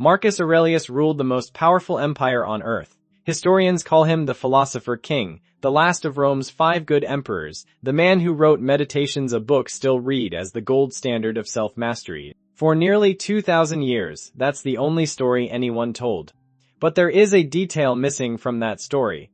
Marcus Aurelius ruled the most powerful empire on earth. Historians call him the Philosopher King, the last of Rome's 5 good emperors, the man who wrote Meditations, a book still read as the gold standard of self-mastery. For nearly 2,000 years, that's the only story anyone told. But there is a detail missing from that story.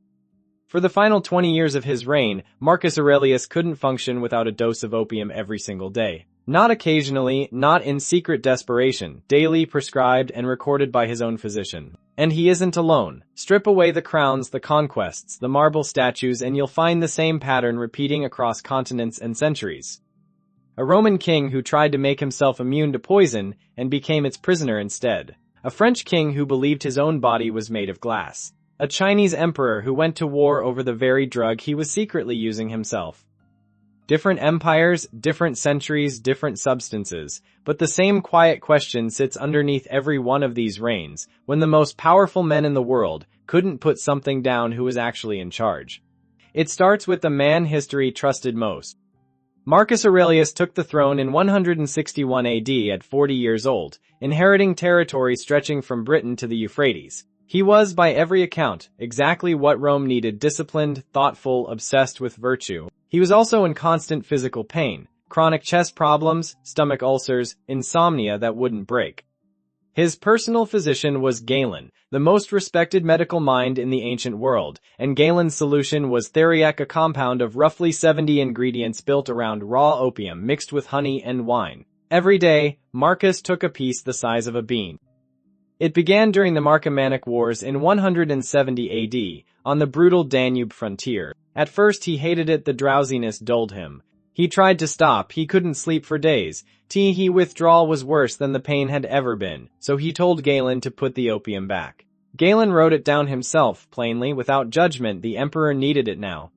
For the final 20 years of his reign, Marcus Aurelius couldn't function without a dose of opium every single day. Not occasionally, not in secret desperation, daily prescribed and recorded by his own physician. And he isn't alone. Strip away the crowns, the conquests, the marble statues, and you'll find the same pattern repeating across continents and centuries. A Roman king who tried to make himself immune to poison and became its prisoner instead. A French king who believed his own body was made of glass. A Chinese emperor who went to war over the very drug he was secretly using himself. Different empires, different centuries, different substances, but the same quiet question sits underneath every one of these reigns, when the most powerful men in the world couldn't put something down who was actually in charge. It starts with the man history trusted most. Marcus Aurelius took the throne in 161 AD at 40 years old, inheriting territory stretching from Britain to the Euphrates. He was, by every account, exactly what Rome needed: disciplined, thoughtful, obsessed with virtue. He was also in constant physical pain, chronic chest problems, stomach ulcers, insomnia that wouldn't break. His personal physician was Galen, the most respected medical mind in the ancient world, and Galen's solution was theriac, a compound of roughly 70 ingredients built around raw opium mixed with honey and wine. Every day, Marcus took a piece the size of a bean. It began during the Marcomannic Wars in 170 AD, on the brutal Danube frontier. At first he hated it, the drowsiness dulled him. He tried to stop, he couldn't sleep for days. His withdrawal was worse than the pain had ever been, so he told Galen to put the opium back. Galen wrote it down himself, plainly, without judgment. The emperor needed it now.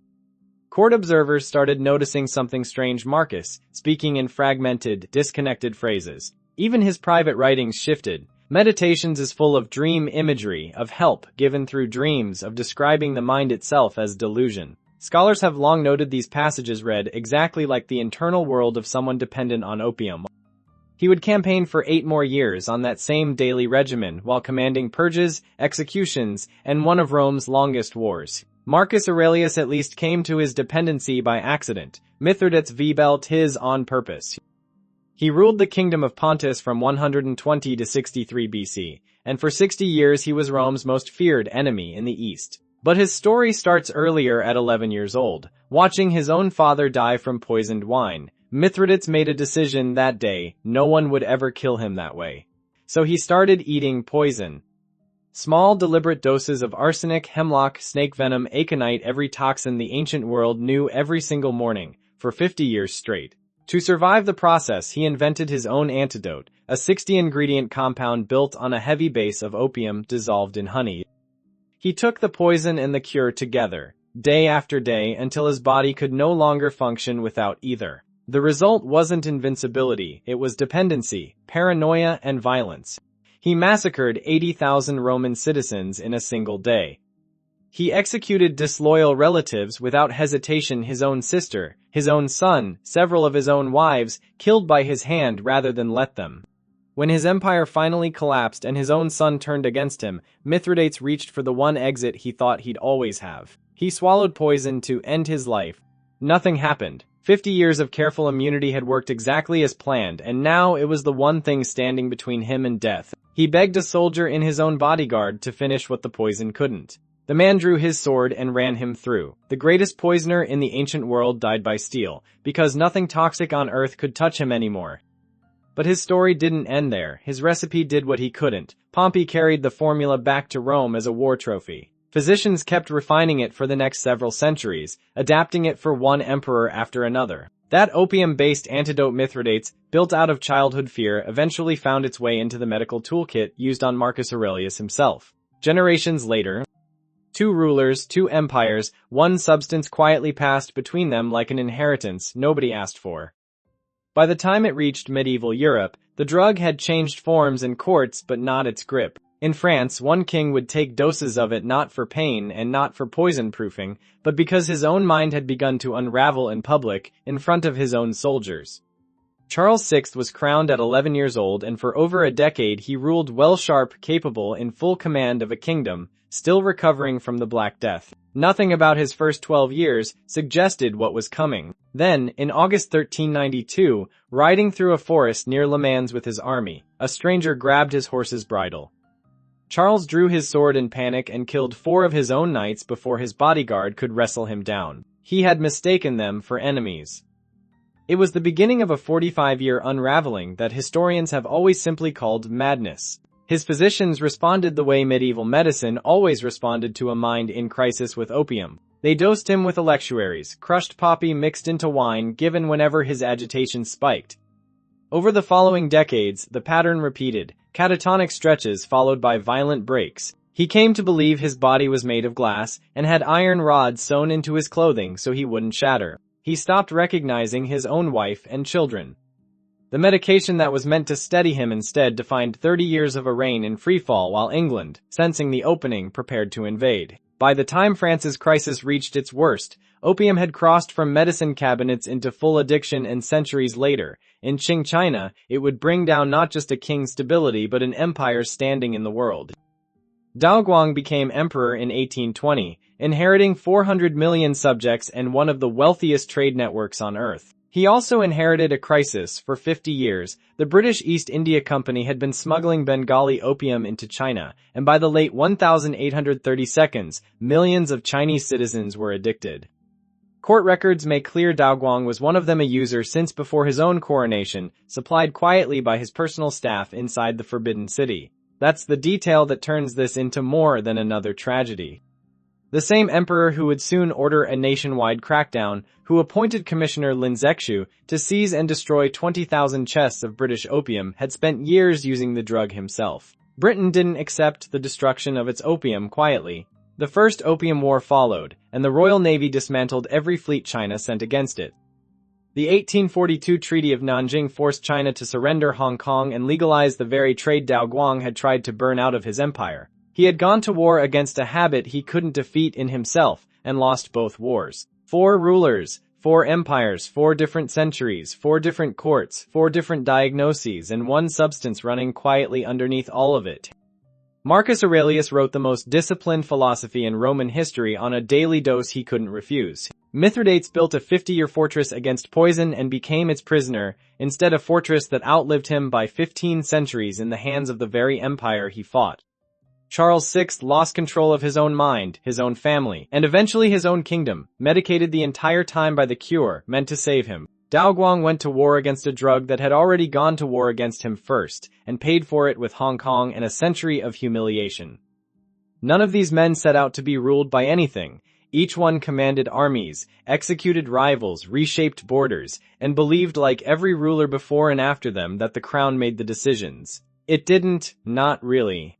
Court observers started noticing something strange: Marcus, speaking in fragmented, disconnected phrases. Even his private writings shifted. Meditations is full of dream imagery, of help given through dreams, of describing the mind itself as delusion. Scholars have long noted these passages read exactly like the internal world of someone dependent on opium. He would campaign for 8 more years on that same daily regimen while commanding purges, executions, and one of Rome's longest wars. Marcus Aurelius at least came to his dependency by accident. Mithridates VI built his on purpose. He ruled the kingdom of Pontus from 120 to 63 BC, and for 60 years he was Rome's most feared enemy in the east. But his story starts earlier. At 11 years old, watching his own father die from poisoned wine, Mithridates made a decision that day: no one would ever kill him that way. So he started eating poison. Small, deliberate doses of arsenic, hemlock, snake venom, aconite, every toxin the ancient world knew, every single morning, for 50 years straight. To survive the process, he invented his own antidote, a 60-ingredient compound built on a heavy base of opium dissolved in honey. He took the poison and the cure together, day after day, until his body could no longer function without either. The result wasn't invincibility, it was dependency, paranoia, and violence. He massacred 80,000 Roman citizens in a single day. He executed disloyal relatives without hesitation: his own sister, his own son, several of his own wives, killed by his hand rather than let them. When his empire finally collapsed and his own son turned against him, Mithridates reached for the one exit he thought he'd always have. He swallowed poison to end his life. Nothing happened. 50 years of careful immunity had worked exactly as planned, and now it was the one thing standing between him and death. He begged a soldier in his own bodyguard to finish what the poison couldn't. The man drew his sword and ran him through. The greatest poisoner in the ancient world died by steel, because nothing toxic on earth could touch him anymore. But his story didn't end there. His recipe did what he couldn't. Pompey carried the formula back to Rome as a war trophy. Physicians kept refining it for the next several centuries, adapting it for one emperor after another. That opium-based antidote Mithridates, built out of childhood fear, eventually found its way into the medical toolkit used on Marcus Aurelius himself. Generations later, 2 rulers, 2 empires, one substance quietly passed between them like an inheritance nobody asked for. By the time it reached medieval Europe, the drug had changed forms in courts but not its grip. In France, one king would take doses of it not for pain and not for poison-proofing, but because his own mind had begun to unravel in public, in front of his own soldiers. Charles VI was crowned at 11 years old, and for over a decade he ruled well, sharp, capable, in full command of a kingdom, still recovering from the Black Death. Nothing about his first 12 years suggested what was coming. Then, in August 1392, riding through a forest near Le Mans with his army, a stranger grabbed his horse's bridle. Charles drew his sword in panic and killed 4 of his own knights before his bodyguard could wrestle him down. He had mistaken them for enemies. It was the beginning of a 45-year unraveling that historians have always simply called madness. His physicians responded the way medieval medicine always responded to a mind in crisis with opium. They dosed him with electuaries, crushed poppy mixed into wine given whenever his agitation spiked. Over the following decades, the pattern repeated, catatonic stretches followed by violent breaks. He came to believe his body was made of glass and had iron rods sewn into his clothing so he wouldn't shatter. He stopped recognizing his own wife and children. The medication that was meant to steady him instead defined 30 years of a reign in freefall, while England, sensing the opening, prepared to invade. By the time France's crisis reached its worst, opium had crossed from medicine cabinets into full addiction, and centuries later, in Qing China, it would bring down not just a king's stability but an empire's standing in the world. Daoguang became emperor in 1820, inheriting 400 million subjects and one of the wealthiest trade networks on earth. He also inherited a crisis. For 50 years, the British East India Company had been smuggling Bengali opium into China, and by the late 1832s, millions of Chinese citizens were addicted. Court records make clear Daoguang was one of them, a user since before his own coronation, supplied quietly by his personal staff inside the Forbidden City. That's the detail that turns this into more than another tragedy. The same emperor who would soon order a nationwide crackdown, who appointed Commissioner Lin Zexu to seize and destroy 20,000 chests of British opium, had spent years using the drug himself. Britain didn't accept the destruction of its opium quietly. The First Opium War followed, and the Royal Navy dismantled every fleet China sent against it. The 1842 Treaty of Nanjing forced China to surrender Hong Kong and legalize the very trade Daoguang had tried to burn out of his empire. He had gone to war against a habit he couldn't defeat in himself, and lost both wars. 4 rulers, 4 empires, 4 different centuries, 4 different courts, 4 different diagnoses, and one substance running quietly underneath all of it. Marcus Aurelius wrote the most disciplined philosophy in Roman history on a daily dose he couldn't refuse. Mithridates built a 50-year fortress against poison and became its prisoner, instead a fortress that outlived him by 15 centuries in the hands of the very empire he fought. Charles VI lost control of his own mind, his own family, and eventually his own kingdom, medicated the entire time by the cure meant to save him. Daoguang went to war against a drug that had already gone to war against him first, and paid for it with Hong Kong and a century of humiliation. None of these men set out to be ruled by anything. Each one commanded armies, executed rivals, reshaped borders, and believed, like every ruler before and after them, that the crown made the decisions. It didn't, not really.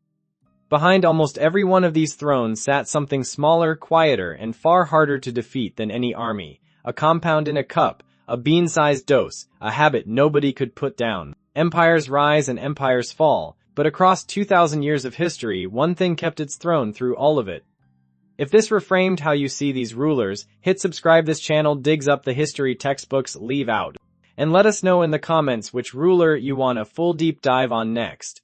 Behind almost every one of these thrones sat something smaller, quieter, and far harder to defeat than any army. A compound in a cup, a bean-sized dose, a habit nobody could put down. Empires rise and empires fall, but across 2,000 years of history, one thing kept its throne through all of it. If this reframed how you see these rulers, hit subscribe. This channel digs up the history textbooks leave out. And let us know in the comments which ruler you want a full deep dive on next.